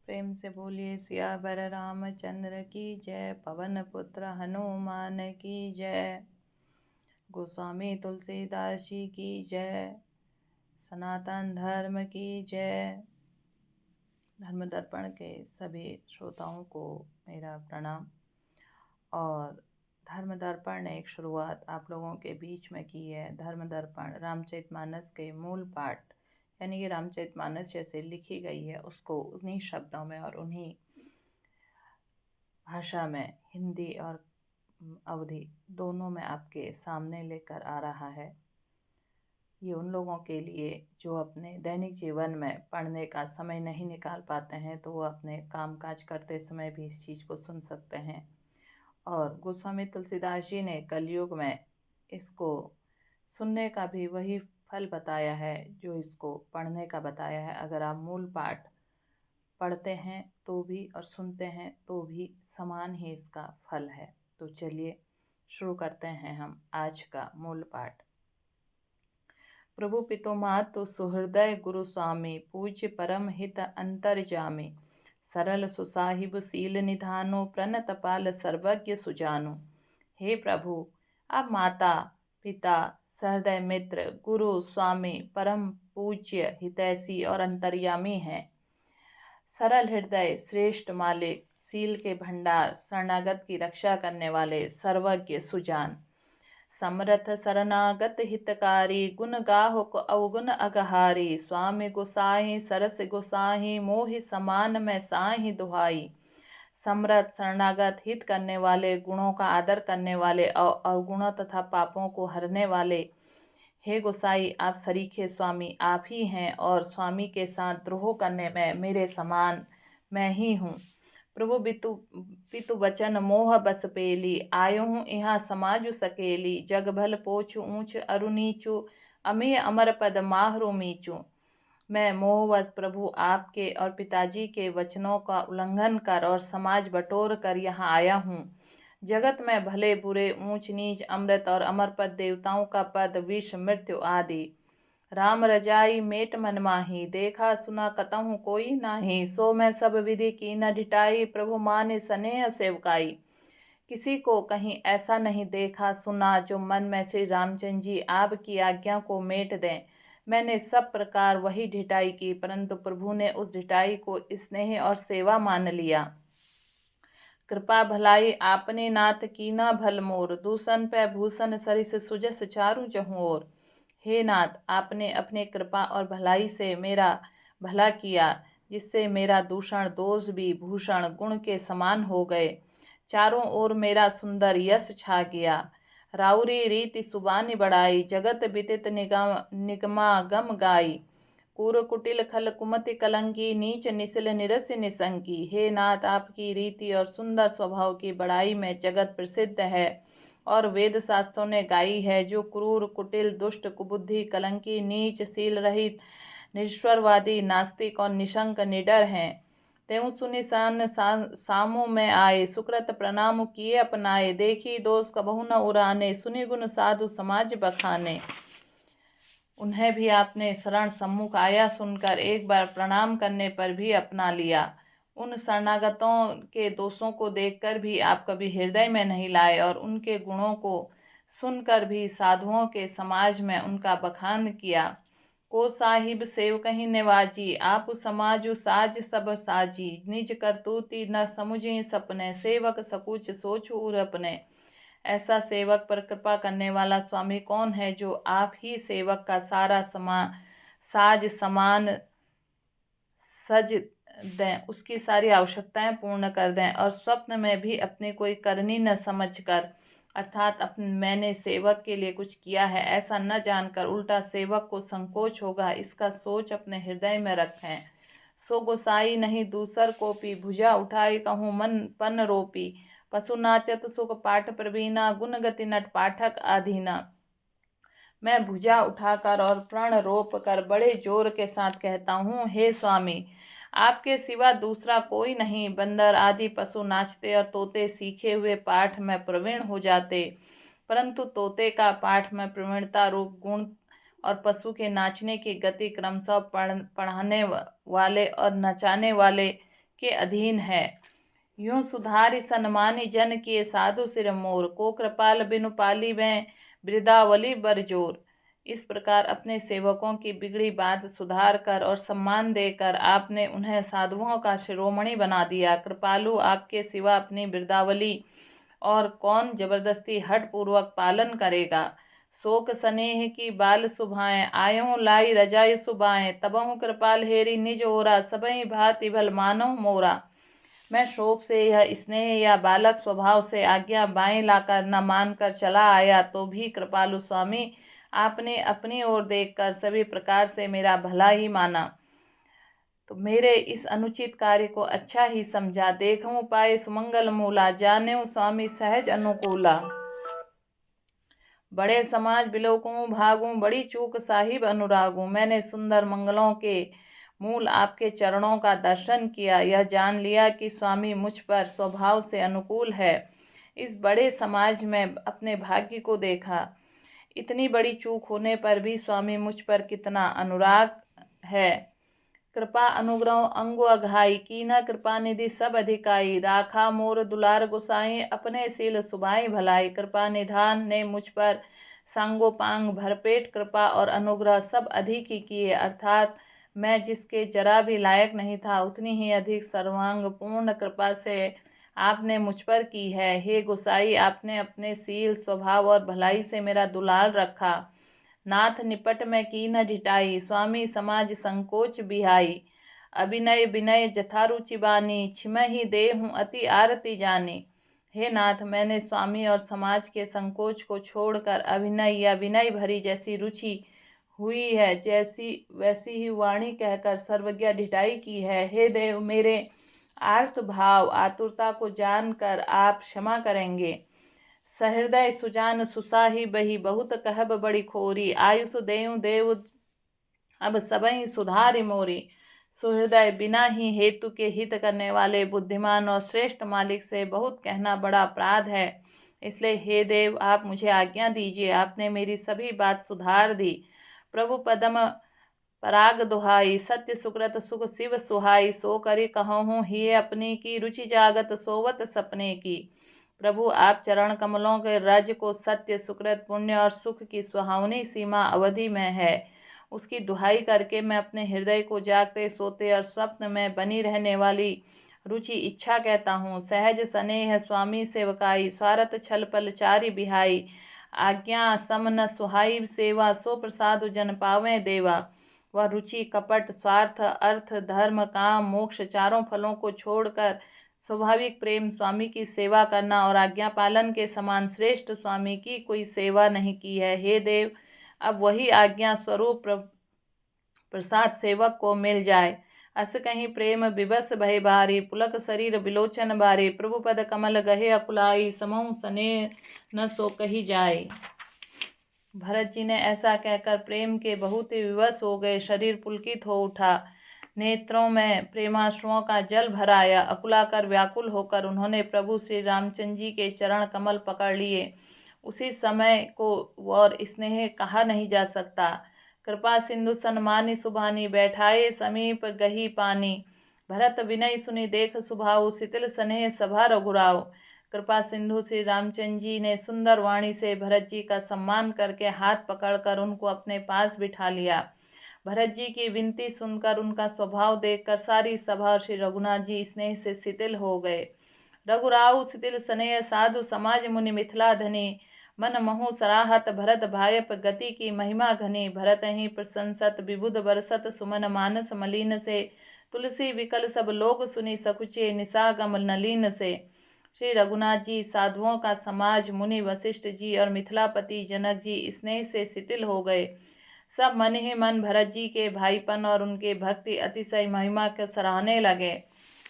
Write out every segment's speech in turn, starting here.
प्रेम से बोलिए सियावर रामचंद्र की जय। पवन पुत्र हनुमान की जय। गोस्वामी तुलसीदास जी की जय। सनातन धर्म की जय। धर्म दर्पण के सभी श्रोताओं को मेरा प्रणाम। और धर्म दर्पण ने एक शुरुआत आप लोगों के बीच में की है। धर्म दर्पण रामचरितमानस के मूल पाठ यानी कि रामचरितमानस जैसे लिखी गई है उसको उन्हीं शब्दों में और उन्हीं भाषा में, हिंदी और अवधी दोनों में आपके सामने लेकर आ रहा है। ये उन लोगों के लिए जो अपने दैनिक जीवन में पढ़ने का समय नहीं निकाल पाते हैं, तो वो अपने कामकाज करते समय भी इस चीज़ को सुन सकते हैं। और गोस्वामी तुलसीदास जी ने कलयुग में इसको सुनने का भी वही फल बताया है जो इसको पढ़ने का बताया है। अगर आप मूल पाठ पढ़ते हैं तो भी और सुनते हैं तो भी समान ही इसका फल है। तो चलिए शुरू करते हैं हम आज का मूल पाठ। प्रभु पितो मातु सुहृदय गुरु स्वामी, पूज्य परम हित अंतर्जामी, सरल सुसाहिब सील निधानो, प्रणत पाल सर्वज्ञ सुजानो। हे प्रभु, आप माता पिता सहृदय मित्र गुरु स्वामी परम पूज्य हितैषी और अंतर्यामी हैं। सरल हृदय श्रेष्ठ मालिक, सील के भंडार, शरणागत की रक्षा करने वाले सर्वज्ञ सुजान, समरथ शरणागत हितकारी, गुण गाहो को अवगुण अगहारी, स्वामी गोसाई सरस गोसाई, मोहि समान में साहि दुहाई। समरथ शरणागत हित करने वाले, गुणों का आदर करने वाले और अवगुणों तथा पापों को हरने वाले, हे गोसाई आप सरीखे स्वामी आप ही हैं और स्वामी के साथ द्रोह करने में मेरे समान मैं ही हूँ। प्रभु बितु पितु वचन मोह बस पेली, आयो हूँ यहाँ समाजु सकेली, जग भल पोछ ऊंच अरु नीचु, अमेय अमर पद माहरु मीचू। मैं मोहवश प्रभु आपके और पिताजी के वचनों का उल्लंघन कर और समाज बटोर कर यहाँ आया हूँ। जगत में भले बुरे ऊंच नीच अमृत और अमर पद, देवताओं का पद, विष मृत्यु आदि, राम रजाई मेट मन माही, देखा सुना कतहु कोई नाही, सो मैं सब विधि की न ढिठाई, प्रभु माने स्नेह सेवकाई। किसी को कहीं ऐसा नहीं देखा सुना जो मन में श्री रामचंद्र जी आपकी आज्ञा को मेट दें। मैंने सब प्रकार वही ढिठाई की, परंतु प्रभु ने उस ढिठाई को स्नेह और सेवा मान लिया। कृपा भलाई आपने नाथ कीना भल मोर, दूषण पे भूषण सरिस सुजस चारु जहु ओर। हे नाथ, आपने अपने कृपा और भलाई से मेरा भला किया, जिससे मेरा दूषण दोष भी भूषण गुण के समान हो गए। चारों ओर मेरा सुंदर यश छा गया। राउरी रीति सुबानी बढ़ाई, जगत विदित निगमा गम गाई। कूर कुटिल खल कुमति कलंकी, नीच निसिल निरस्य निसंकी। हे नाथ, आपकी रीति और सुंदर स्वभाव की बड़ाई में जगत प्रसिद्ध है और वेद शास्त्रों ने गाई है। जो क्रूर कुटिल दुष्ट कुबुद्धि कलंकी नीच शील रहित निश्वरवादी नास्तिक और निशंक निडर हैं, त्यों सुनि सान सामो में आए, सुकृत प्रणाम किए अपनाए। देखी दोष कबहु न उराने, सुनि गुण साधु समाज बखाने। उन्हें भी आपने शरण सम्मुख आया सुनकर एक बार प्रणाम करने पर भी अपना लिया। उन शरणागतों के दोषों को देखकर भी आप कभी हृदय में नहीं लाए और उनके गुणों को सुनकर भी साधुओं के समाज में उनका बखान किया। को साहिब सेवकहि निवाजी, आप समाजु साज सब साजी। निज करतूति न समुझे सपने, सेवक सकुच सोचु उर अपने। ऐसा सेवक पर कृपा करने वाला स्वामी कौन है जो आप ही सेवक का सारा साज समान सज दें, उसकी सारी आवश्यकताएं पूर्ण कर दें और स्वप्न में भी अपनी कोई करनी न समझकर, अर्थात मैंने सेवक के लिए कुछ किया है ऐसा न जानकर उल्टा सेवक को संकोच होगा, इसका सोच अपने हृदय में रखें। सो गोसाई नहीं दूसर कोपी, भुजा उठाई कहूँ मन पन रोपी। पशु नाचत सुख पाठ प्रवीणा, गुण गति नट पाठक आधीना। मैं भुजा उठाकर और प्रण रोप कर बड़े जोर के साथ कहता हूँ, हे स्वामी, आपके सिवा दूसरा कोई नहीं। बंदर आदि पशु नाचते और तोते सीखे हुए पाठ में प्रवीण हो जाते, परंतु तोते का पाठ में प्रवीणता रूप गुण और पशु के नाचने की गति क्रमशः पढ़ाने वाले और नचाने वाले के अधीन है। यूं सुधारि सन्मानी जन किए साधु सिर मोर, को कृपाल बिनु पाली में वृदावली बरजोर। इस प्रकार अपने सेवकों की बिगड़ी बात सुधार कर और सम्मान देकर आपने उन्हें साधुओं का शिरोमणि बना दिया। कृपालु आपके सिवा अपनी वृदावली और कौन जबरदस्ती हठ पूर्वक पालन करेगा। शोक स्नेह की बाल सुभाएं, आयों लाई रजाई सुबाएं, तबहु कृपाल हेरी निज ओरा, सबई भांति भल मानव मोरा। मैं शोक से यह स्नेह या बालक स्वभाव से आज्ञा बाएं लाकर न मानकर चला आया, तो भी कृपालु स्वामी आपने अपनी ओर देखकर सभी प्रकार से मेरा भला ही माना, तो मेरे इस अनुचित कार्य को अच्छा ही समझा। देखूं पाए सुमंगल मूला, जाने स्वामी सहज अनुकूला। बड़े समाज बिलोकूं भागूं, बड़ी चूक साहिब अनुरागूं। मैंने सुंदर मंगलों के मूल आपके चरणों का दर्शन किया, यह जान लिया कि स्वामी मुझ पर स्वभाव से अनुकूल है। इस बड़े समाज में अपने भाग्य को देखा, इतनी बड़ी चूक होने पर भी स्वामी मुझ पर कितना अनुराग है। कृपा अनुग्रह अंगु अघाई, कीन्हा कृपा निधि सब अधिकाई। राखा मोर दुलार गुसाई, अपने सील सुभाई भलाई। कृपा निधान ने मुझ पर सांगोपांग भरपेट कृपा और अनुग्रह सब अधिक ही किए, अर्थात मैं जिसके जरा भी लायक नहीं था, उतनी ही अधिक सर्वांग पूर्ण कृपा से आपने मुझ पर की है। हे गुसाई, आपने अपने सील स्वभाव और भलाई से मेरा दुलार रखा। नाथ निपट में कीन्ह ढिठाई, स्वामी समाज संकोच बिहाई। अभिनय विनय जथारुचि बानी, छिमहि देहूँ अति आरती जानी। हे नाथ, मैंने स्वामी और समाज के संकोच को छोड़कर अभिनय या विनय भरी जैसी रुचि हुई है, जैसी वैसी ही वाणी कहकर सर्वज्ञ ढिठाई की है। हे देव, मेरे आर्त भाव आतुरता को जानकर आप क्षमा करेंगे। सहृदय सुजान सुसाही बही, बहुत कहब बड़ी खोरी। आयुष देव देव अब सबई सुधारि मोरी। सुहृदय, बिना ही हेतु के हित करने वाले बुद्धिमान और श्रेष्ठ मालिक से बहुत कहना बड़ा अपराध है। इसलिए हे देव, आप मुझे आज्ञा दीजिए। आपने मेरी सभी बात सुधार दी। प्रभु पदम पराग दुहाई, सत्य सुकृत सुख शिव सुहाई। सो करी कहूँ ही अपनी की, रुचि जागत सोवत सपने की। प्रभु, आप चरण कमलों के रज को सत्य सुकृत पुण्य और सुख की सुहावनी सीमा अवधि में है, उसकी दुहाई करके मैं अपने हृदय को जागते सोते और स्वप्न में बनी रहने वाली रुचि इच्छा कहता हूँ। सहज स्नेह स्वामी सेवकाई, स्वार्थ छल पल चारि बिहाई। आज्ञा सम न सुहाई सेवा, सो प्रसाद जन पावें देवा। वह रुचि कपट स्वार्थ अर्थ धर्म काम मोक्ष चारों फलों को छोड़कर स्वाभाविक प्रेम स्वामी की सेवा करना और आज्ञा पालन के समान श्रेष्ठ स्वामी की कोई सेवा नहीं की है। हे देव, अब वही आज्ञा स्वरूप प्रसाद सेवक को मिल जाए। अस कहीं प्रेम विवश भय भारी, पुलक शरीर बिलोचन बारी। प्रभु पद कमल गहे अकुलाई, समहु सने न सो कही जाए। भरत जी ने ऐसा कहकर प्रेम के बहुत ही विवश हो गए। शरीर पुलकित हो उठा, नेत्रों में प्रेमाश्रुओं का जल भर आया। अकुलाकर व्याकुल होकर उन्होंने प्रभु श्री रामचंद्र जी के चरण कमल पकड़ लिए। उसी समय को और स्नेह कहा नहीं जा सकता। कृपा सिंधु सन्मानी सुभानी, बैठाए समीप गही पानी। भरत विनय सुनि देख सुभाऊ, शिथिल स्नेह सभा रघुराव। कृपा सिंधु श्री रामचंद्र जी ने सुंदर वाणी से भरत जी का सम्मान करके हाथ पकड़कर उनको अपने पास बिठा लिया। भरत जी की विनती सुनकर, उनका स्वभाव देखकर सारी सभा और श्री रघुनाथ जी स्नेह से शिथिल हो गए। रघुराव शिथिल स्नेह साधु समाज मुनि मिथिला धनी, मन महु सराहत भरत भायप गति की महिमा घनी। भरत ही प्रशंसत विबुध बरसत, सुमन मानस मलिन से। तुलसी विकल सब लोग सुनी, सकुचे निसागम नलीन से। श्री रघुनाथ जी, साधुओं का समाज, मुनि वशिष्ठ जी और मिथिलापति जनक जी स्नेह से शिथिल हो गए। सब मन ही मन भरत जी के भाईपन और उनके भक्ति अतिशय महिमा के सराहने लगे।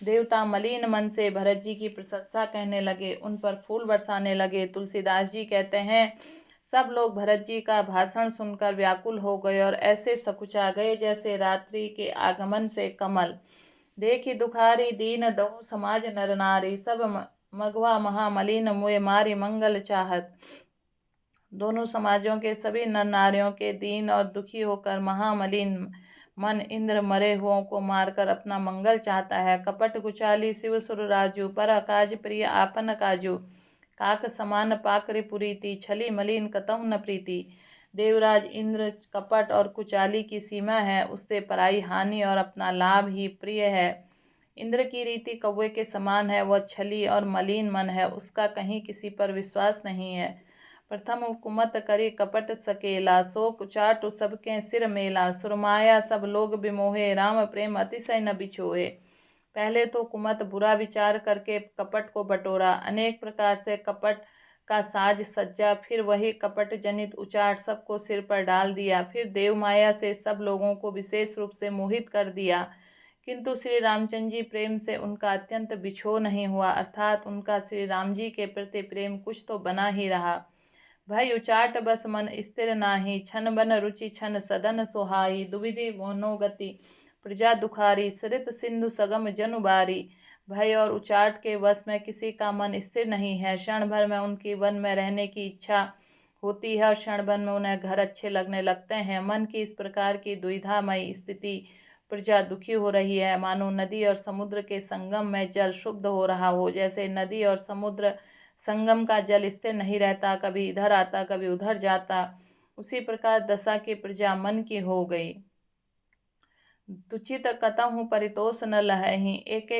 देवता मलिन मन से भरत जी की प्रशंसा कहने लगे, उन पर फूल बरसाने लगे। तुलसीदास जी कहते हैं, सब लोग भरत जी का भाषण सुनकर व्याकुल हो गए और ऐसे सकुचा गए जैसे रात्रि के आगमन से कमल। देखी दुखारी दीन दहु समाज नर नारी, सब मघवा महामलिन मुए मारी मंगल चाहत। दोनों समाजों के सभी नर नारियों के दीन और दुखी होकर महामलिन मन इंद्र मरे हुओं को मारकर अपना मंगल चाहता है। कपट कुचाली शिव सुर राजू, पर काज प्रिय आपन काजू। काक समान पाकरि पुरीति, छली मलिन कतहु न प्रीति। देवराज इंद्र कपट और कुचाली की सीमा है, उससे पराई हानि और अपना लाभ ही प्रिय है। इंद्र की रीति कौवे के समान है, वह छली और मलिन मन है, उसका कहीं किसी पर विश्वास नहीं है। प्रथम कुमत करी कपट सकेला, सो कुचाटु सबके सिर मेला। सुरमाया सब लोग बिमोहे, राम प्रेम अतिशय न बिछोहे। पहले तो कुमत बुरा विचार करके कपट को बटोरा, अनेक प्रकार से कपट का साज सज्जा, फिर वही कपट जनित उचाट सबको सिर पर डाल दिया। फिर देव माया से सब लोगों को विशेष रूप से मोहित कर दिया, किंतु श्री रामचंद्र जी प्रेम से उनका अत्यंत बिछो नहीं हुआ, अर्थात उनका श्री राम जी के प्रति प्रेम कुछ तो बना ही रहा। भय उचाट बस मन स्थिर नाही, छन बन रुचि छन सदन सुहाई। दुविधि मनोगति प्रजा दुखारी, सरित सिंधु सगम जनु बारी। भय और उचाट के वश में किसी का मन स्थिर नहीं है। क्षण भर में उनकी वन में रहने की इच्छा होती है और क्षण भर में उन्हें घर अच्छे लगने लगते हैं। मन की इस प्रकार की दुविधामयी स्थिति प्रजा दुखी हो रही है, मानो नदी और समुद्र के संगम में जल शुद्ध हो रहा हो। जैसे नदी और समुद्र संगम का जल स्थिर नहीं रहता, कभी इधर आता कभी उधर जाता, उसी प्रकार दशा की प्रजा मन की हो गई। तुचित कतहु परितोष न लहहि, एक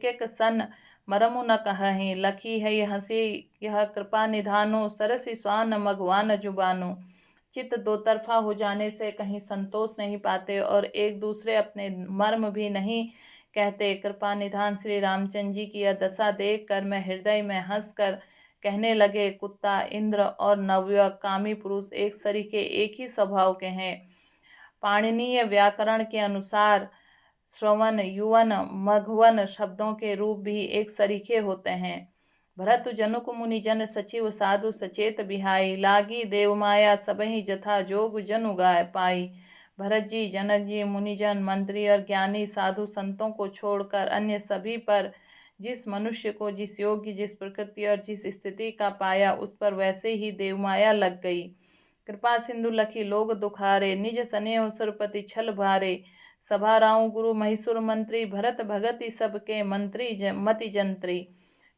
एक सन मरमु न कहहि। लखी है हंसी यह कृपा निधानो, सरसी स्वान मघवान जुबानो। चित्त दो तरफा हो जाने से कहीं संतोष नहीं पाते और एक दूसरे अपने मर्म भी नहीं कहते। कृपा निधान श्री रामचंद्र जी की यह दशा देख कर मैं हृदय में हंसकर कहने लगे, कुत्ता इंद्र और नवयुवक कामी पुरुष एक सरीखे एक ही स्वभाव के हैं। पाणिनीय व्याकरण के अनुसार श्रवण युवन मघवन शब्दों के रूप भी एक सरीखे होते हैं। भरत जनुक मुनि जन सचिव साधु सचेत बिहाई, लागी देव माया सबहि जथा जोग जनु गाय पाई। भरत जी, जनक जी, मुनिजन, मंत्री और ज्ञानी साधु संतों को छोड़कर अन्य सभी पर जिस मनुष्य को जिस योग्य, जिस प्रकृति और जिस स्थिति का पाया, उस पर वैसे ही देवमाया लग गई। कृपा सिंधु लखी लोग दुखारे, निज स्नेह सुरपति छल भारे। सभा राउ गुरु महिषुर मंत्री, भरत भगति सबके मंत्री मति जंत्री।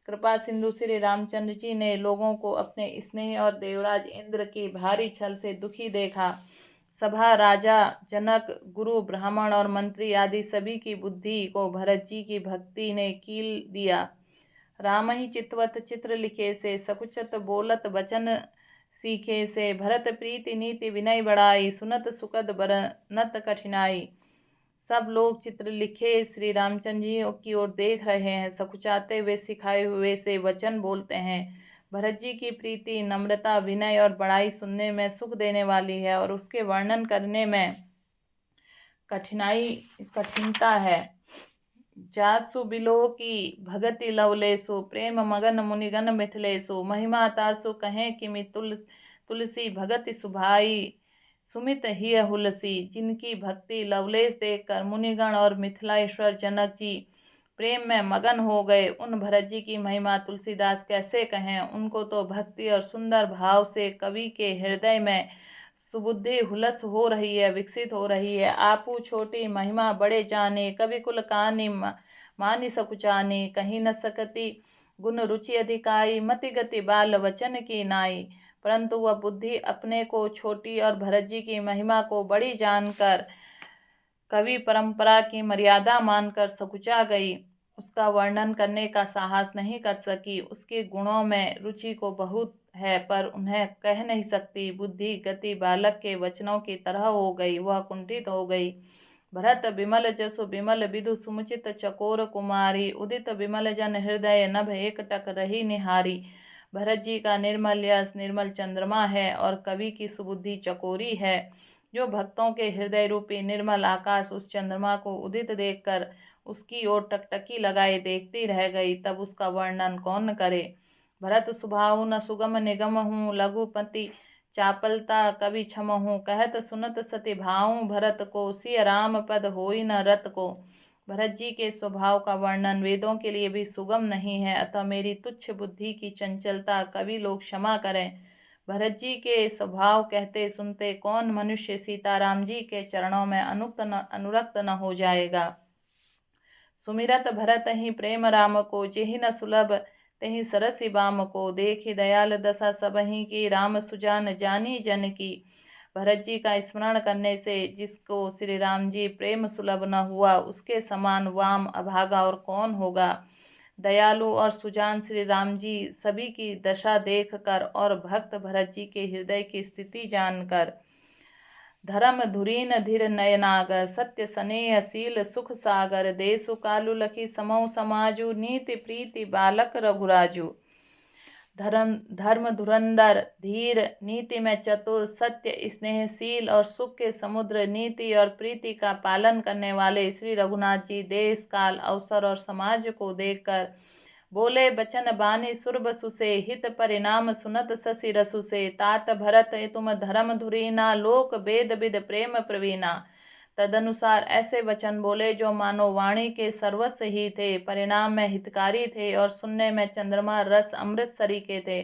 कृपा सिंधु श्री रामचंद्र जी ने लोगों को अपने स्नेह और देवराज इंद्र की भारी छल से दुखी देखा। सभा, राजा, जनक, गुरु, ब्राह्मण और मंत्री आदि सभी की बुद्धि को भरत जी की भक्ति ने कील दिया। राम ही चितवत चित्र लिखे से, सकुचत बोलत वचन सीखे से। भरत प्रीति नीति विनय बढ़ाई, सुनत सुकद बरनत कठिनाई। सब लोग चित्र लिखे श्री रामचंद्र जी की ओर देख रहे हैं, सकुचाते हुए सिखाए हुए से वचन बोलते हैं। भरत जी की प्रीति, नम्रता, विनय और बड़ाई सुनने में सुख देने वाली है और उसके वर्णन करने में कठिनता है। जासु बिलो की भगति लवलेसु, प्रेम मगन मुनिगन मिथिलेसु। महिमा तासु कहें किमि तुलसी, भगति सुभाई सुमित हिय हुलसी। जिनकी भक्ति लवलेश देखकर मुनिगण और मिथिलाश्वर जनक जी प्रेम में मगन हो गए, उन भरत जी की महिमा तुलसीदास कैसे कहें। उनको तो भक्ति और सुंदर भाव से कवि के हृदय में सुबुद्धि हुलस हो रही है, विकसित हो रही है। आपू छोटी महिमा बड़े जाने, कवि कुल कानी मानी सकुचानी। कहीं न सकती गुण रुचि अधिकाई, मति गति बाल वचन की नाई। परंतु वह बुद्धि अपने को छोटी और भरत जी की महिमा को बड़ी जानकर कवि परंपरा की मर्यादा मानकर सकुचा गई, उसका वर्णन करने का साहस नहीं कर सकी। उसके गुणों में रुचि को बहुत है पर उन्हें कह नहीं सकती। बुद्धि गति बालक के वचनों की तरह हो गई, वह कुंठित हो गई। भरत बिमल जसु बिमल विधु, सुमुचित चकोर कुमारी। उदित बिमल जन हृदय, नभ एक टक रही निहारी। भरत जी का निर्मल यश निर्मल चंद्रमा है और कवि की सुबुद्धि चकोरी है। जो भक्तों के हृदय रूपी निर्मल आकाश उस चंद्रमा को उदित देखकर उसकी ओर टकटकी लगाए देखती रह गई, तब उसका वर्णन कौन करे। भरत स्वभाव न सुगम निगम हूँ, लघुपति चापलता कवि क्षम हूँ। कहत सुनत सति भाऊँ, भरत को सिय राम पद होई न रत को। भरत जी के स्वभाव का वर्णन वेदों के लिए भी सुगम नहीं है, अतः मेरी तुच्छ बुद्धि की चंचलता कवि लोग क्षमा करें। भरत जी के स्वभाव कहते सुनते कौन मनुष्य सीताराम जी के चरणों में अनुरक्त न हो जाएगा। सुमिरत भरत ही प्रेम राम को, जेहि न सुलभ तेहि सरसि बाम को, देखि दयाल दशा सबहि की, राम सुजान जानी जन की। भरत जी का स्मरण करने से जिसको श्री राम जी प्रेम सुलभ न हुआ, उसके समान वाम अभागा और कौन होगा। दयालु और सुजान श्री राम जी सभी की दशा देखकर और भक्त भरत जी के हृदय की स्थिति जानकर, धर्म धुरीन धीर नयनागर, सत्य स्नेह शील सुख सागर, देसु कालु लखी समौ समाजु, नीति प्रीति बालक रघुराजु। धर्म धुरंधर धीर, नीति में चतुर, सत्य स्नेहशील और सुख के समुद्र, नीति और प्रीति का पालन करने वाले श्री रघुनाथ जी देश काल अवसर और समाज को देखकर बोले बचन बानी सुरबसु से, हित परिणाम सुनत शशि रसु से, तात भरत तुम धर्म धुरीना, लोक वेद विद प्रेम प्रवीणा। तदनुसार ऐसे वचन बोले जो मानो वाणी के सर्वस्व ही थे, परिणाम में हितकारी थे और सुनने में चंद्रमा रस अमृत सरीखे थे।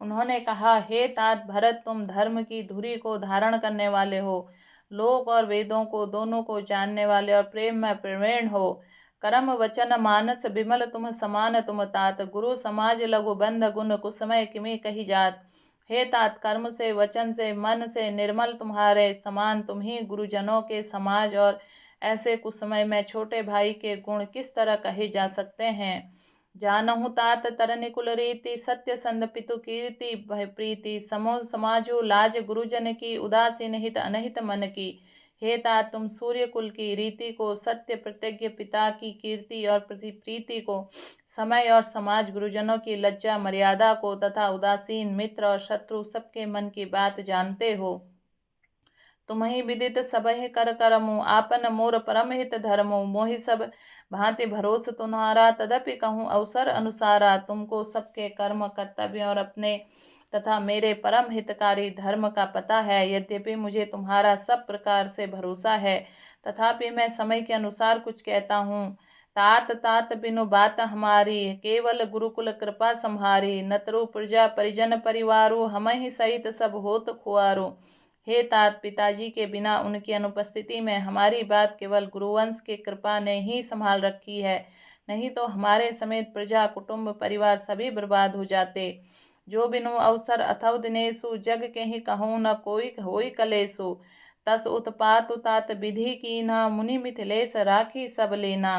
उन्होंने कहा, हे तात भरत, तुम धर्म की धुरी को धारण करने वाले हो, लोक और वेदों को दोनों को जानने वाले और प्रेम में प्रवीण हो। कर्म वचन मानस विमल तुम समान तुम तात, गुरु समाज लघु बंध गुण कुसमय किमि कही जात। हे तात, कर्म से वचन से मन से निर्मल तुम्हारे समान तुम ही गुरुजनों के समाज और ऐसे कुसमय में छोटे भाई के गुण किस तरह कहे जा सकते हैं। जानहु तात तरनि कुल रीति, सत्य संद पितु कीर्ति भय प्रीति, समो समाजु लाज गुरुजन की, उदासीन हित अनहित मन की। हे तात, तुम सूर्य कुल की रीति को, सत्य प्रतिज्ञ पिता की कीर्ति और प्रीति को, समय और समाज गुरुजनों की लज्जा मर्यादा को, तथा उदासीन मित्र और शत्रु सबके मन की बात जानते हो। तुम्हि विदित सबहि कर करमु, आपन मोर परम हित धर्मु, मोहि सब भांति भरोस तुम्हारा, तदपि कहूँ अवसर अनुसारा। तुमको सबके कर्म कर्तव्य और अपने तथा मेरे परम हितकारी धर्म का पता है। यद्यपि मुझे तुम्हारा सब प्रकार से भरोसा है, तथापि मैं समय के अनुसार कुछ कहता हूँ। तात तात बिनु बात हमारी, केवल गुरुकुल कृपा संहारी, नतरु प्रजा परिजन परिवारो, हमहि सहित सब होत खुआरो। हे तात, पिताजी के बिना उनकी अनुपस्थिति में हमारी बात केवल गुरुवंश की कृपा ने ही संभाल रखी है, नहीं तो हमारे समेत प्रजा कुटुंब परिवार सभी बर्बाद हो जाते। जो बिनु अवसर अथव दिनेशु, जग के ही कहूँ न कोई होई कलेसु, तस उत्पात तात विधि कीन्हा, मुनि मिथिलेश राखी सब लेना।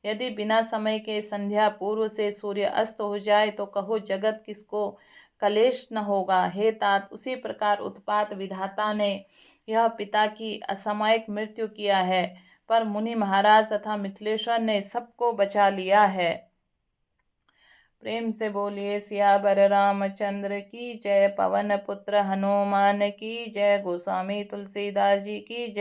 यदि बिना समय के संध्या पूर्व से सूर्य अस्त हो जाए तो कहो जगत किसको कलेश न होगा। हे तात, उसी प्रकार उत्पात विधाता ने यह पिता की असामयिक मृत्यु किया है, पर मुनि महाराज तथा मिथिलेश्वर ने सबको बचा लिया है। प्रेम से बोलिए सियावर रामचंद्र की जय। पवन पुत्र हनुमान की जय। गोस्वामी तुलसीदास जी की जय।